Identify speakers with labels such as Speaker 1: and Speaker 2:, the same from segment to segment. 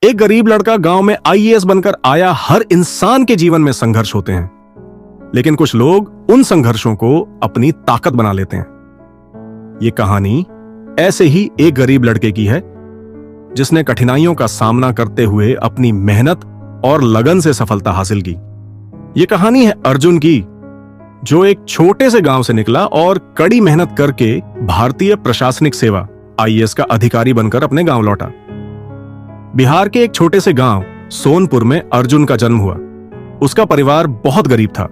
Speaker 1: एक गरीब लड़का गांव में आईएएस बनकर आया। हर इंसान के जीवन में संघर्ष होते हैं, लेकिन कुछ लोग उन संघर्षों को अपनी ताकत बना लेते हैं। ये कहानी ऐसे ही एक गरीब लड़के की है जिसने कठिनाइयों का सामना करते हुए अपनी मेहनत और लगन से सफलता हासिल की। ये कहानी है अर्जुन की, जो एक छोटे से गांव से निकला और कड़ी मेहनत करके भारतीय प्रशासनिक सेवा आईएएस का अधिकारी बनकर अपने गांव लौटा। बिहार के एक छोटे से गांव सोनपुर में अर्जुन का जन्म हुआ। उसका परिवार बहुत गरीब था।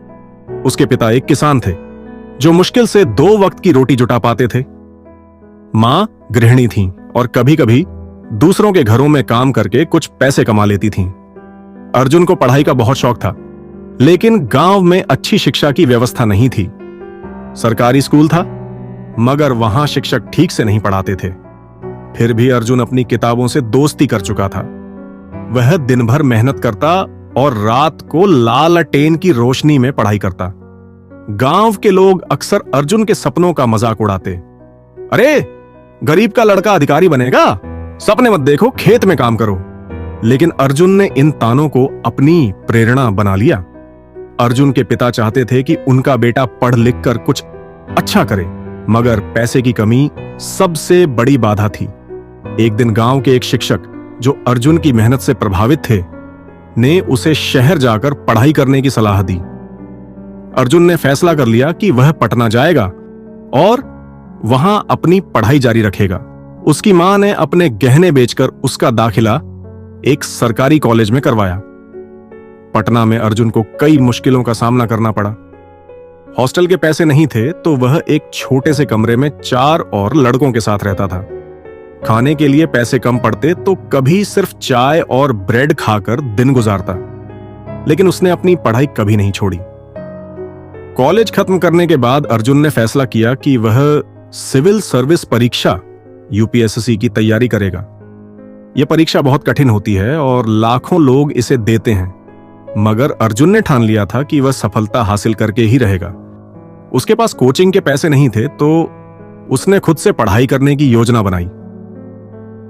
Speaker 1: उसके पिता एक किसान थे जो मुश्किल से 2 वक्त की रोटी जुटा पाते थे। मां गृहिणी थीं और कभी कभी दूसरों के घरों में काम करके कुछ पैसे कमा लेती थीं। अर्जुन को पढ़ाई का बहुत शौक था, लेकिन गांव में अच्छी शिक्षा की व्यवस्था नहीं थी। सरकारी स्कूल था, मगर वहां शिक्षक ठीक से नहीं पढ़ाते थे। फिर भी अर्जुन अपनी किताबों से दोस्ती कर चुका था। वह दिन भर मेहनत करता और रात को लालटेन की रोशनी में पढ़ाई करता। गांव के लोग अक्सर अर्जुन के सपनों का मजाक उड़ाते। अरे, गरीब का लड़का अधिकारी बनेगा, सपने मत देखो, खेत में काम करो। लेकिन अर्जुन ने इन तानों को अपनी प्रेरणा बना लिया। अर्जुन के पिता चाहते थे कि उनका बेटा पढ़ लिख कर कुछ अच्छा करे, मगर पैसे की कमी सबसे बड़ी बाधा थी। एक दिन गांव के एक शिक्षक, जो अर्जुन की मेहनत से प्रभावित थे, ने उसे शहर जाकर पढ़ाई करने की सलाह दी। अर्जुन ने फैसला कर लिया कि वह पटना जाएगा और वहां अपनी पढ़ाई जारी रखेगा। उसकी मां ने अपने गहने बेचकर उसका दाखिला एक सरकारी कॉलेज में करवाया। पटना में अर्जुन को कई मुश्किलों का सामना करना पड़ा। हॉस्टल के पैसे नहीं थे तो वह एक छोटे से कमरे में 4 और लड़कों के साथ रहता था। खाने के लिए पैसे कम पड़ते तो कभी सिर्फ चाय और ब्रेड खाकर दिन गुजारता, लेकिन उसने अपनी पढ़ाई कभी नहीं छोड़ी। कॉलेज खत्म करने के बाद अर्जुन ने फैसला किया कि वह सिविल सर्विस परीक्षा यूपीएससी की तैयारी करेगा। यह परीक्षा बहुत कठिन होती है और लाखों लोग इसे देते हैं, मगर अर्जुन ने ठान लिया था कि वह सफलता हासिल करके ही रहेगा। उसके पास कोचिंग के पैसे नहीं थे तो उसने खुद से पढ़ाई करने की योजना बनाई।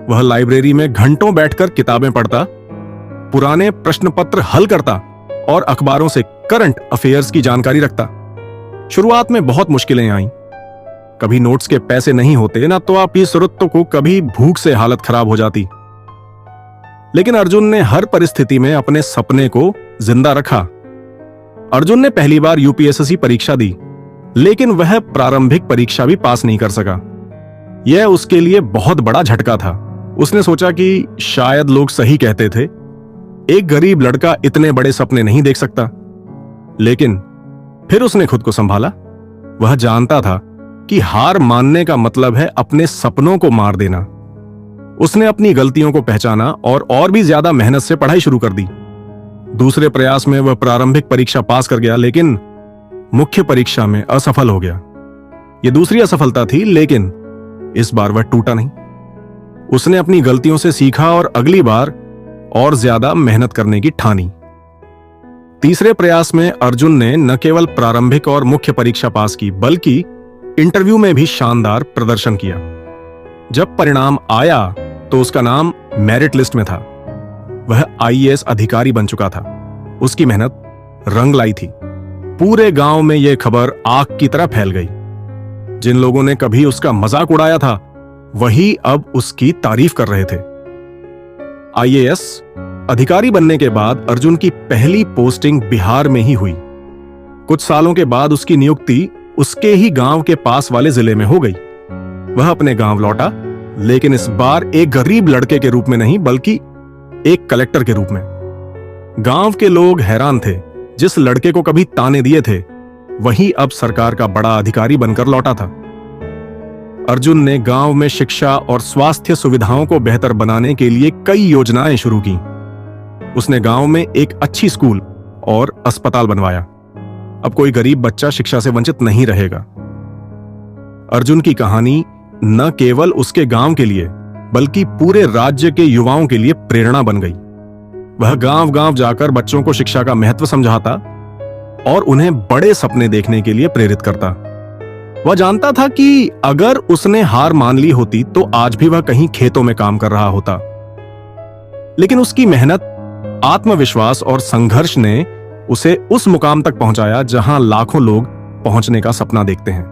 Speaker 1: वह लाइब्रेरी में घंटों बैठकर किताबें पढ़ता, पुराने प्रश्न पत्र हल करता और अखबारों से करंट अफेयर्स की जानकारी रखता। शुरुआत में बहुत मुश्किलें आईं। कभी नोट्स के पैसे नहीं होते, ना तो आप इस रुत को कभी भूख से हालत खराब हो जाती। लेकिन अर्जुन ने हर परिस्थिति में अपने सपने को जिंदा रखा। अर्जुन ने पहली बार यूपीएससी परीक्षा दी, लेकिन वह प्रारंभिक परीक्षा भी पास नहीं कर सका। यह उसके लिए बहुत बड़ा झटका था। उसने सोचा कि शायद लोग सही कहते थे, एक गरीब लड़का इतने बड़े सपने नहीं देख सकता। लेकिन फिर उसने खुद को संभाला। वह जानता था कि हार मानने का मतलब है अपने सपनों को मार देना। उसने अपनी गलतियों को पहचाना और भी ज्यादा मेहनत से पढ़ाई शुरू कर दी। दूसरे प्रयास में वह प्रारंभिक परीक्षा पास कर गया, लेकिन मुख्य परीक्षा में असफल हो गया। यह दूसरी असफलता थी, लेकिन इस बार वह टूटा नहीं। उसने अपनी गलतियों से सीखा और अगली बार और ज्यादा मेहनत करने की ठानी। तीसरे प्रयास में अर्जुन ने न केवल प्रारंभिक और मुख्य परीक्षा पास की, बल्कि इंटरव्यू में भी शानदार प्रदर्शन किया। जब परिणाम आया तो उसका नाम मेरिट लिस्ट में था। वह आईएएस अधिकारी बन चुका था। उसकी मेहनत रंग लाई थी। पूरे गांव में यह खबर आग की तरह फैल गई। जिन लोगों ने कभी उसका मजाक उड़ाया था, वही अब उसकी तारीफ कर रहे थे। आईएएस अधिकारी बनने के बाद अर्जुन की पहली पोस्टिंग बिहार में ही हुई। कुछ सालों के बाद उसकी नियुक्ति उसके ही गांव के पास वाले जिले में हो गई। वह अपने गांव लौटा, लेकिन इस बार एक गरीब लड़के के रूप में नहीं, बल्कि एक कलेक्टर के रूप में। गांव के लोग हैरान थे। जिस लड़के को कभी ताने दिए थे, वही अब सरकार का बड़ा अधिकारी बनकर लौटा था। अर्जुन ने गांव में शिक्षा और स्वास्थ्य सुविधाओं को बेहतर बनाने के लिए कई योजनाएं शुरू की। उसने गांव में एक अच्छी स्कूल और अस्पताल बनवाया। अब कोई गरीब बच्चा शिक्षा से वंचित नहीं रहेगा। अर्जुन की कहानी न केवल उसके गांव के लिए, बल्कि पूरे राज्य के युवाओं के लिए प्रेरणा बन गई। वह गांव-गांव जाकर बच्चों को शिक्षा का महत्व समझाता और उन्हें बड़े सपने देखने के लिए प्रेरित करता। वह जानता था कि अगर उसने हार मान ली होती तो आज भी वह कहीं खेतों में काम कर रहा होता। लेकिन उसकी मेहनत, आत्मविश्वास और संघर्ष ने उसे उस मुकाम तक पहुंचाया जहां लाखों लोग पहुंचने का सपना देखते हैं।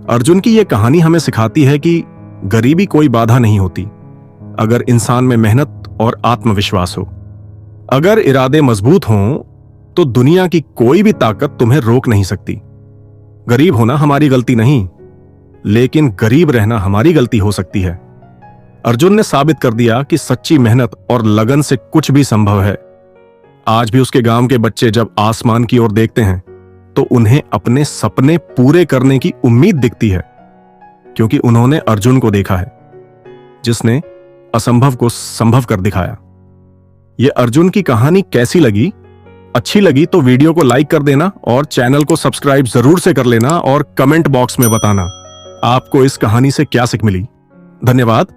Speaker 1: अर्जुन की यह कहानी हमें सिखाती है कि गरीबी कोई बाधा नहीं होती, अगर इंसान में मेहनत और आत्मविश्वास हो। अगर इरादे मजबूत हों तो दुनिया की कोई भी ताकत तुम्हें रोक नहीं सकती। गरीब होना हमारी गलती नहीं, लेकिन गरीब रहना हमारी गलती हो सकती है। अर्जुन ने साबित कर दिया कि सच्ची मेहनत और लगन से कुछ भी संभव है। आज भी उसके गांव के बच्चे जब आसमान की ओर देखते हैं तो उन्हें अपने सपने पूरे करने की उम्मीद दिखती है, क्योंकि उन्होंने अर्जुन को देखा है, जिसने असंभव को संभव कर दिखाया। यह अर्जुन की कहानी कैसी लगी? अच्छी लगी तो वीडियो को लाइक कर देना और चैनल को सब्सक्राइब जरूर से कर लेना और कमेंट बॉक्स में बताना आपको इस कहानी से क्या सीख मिली। धन्यवाद।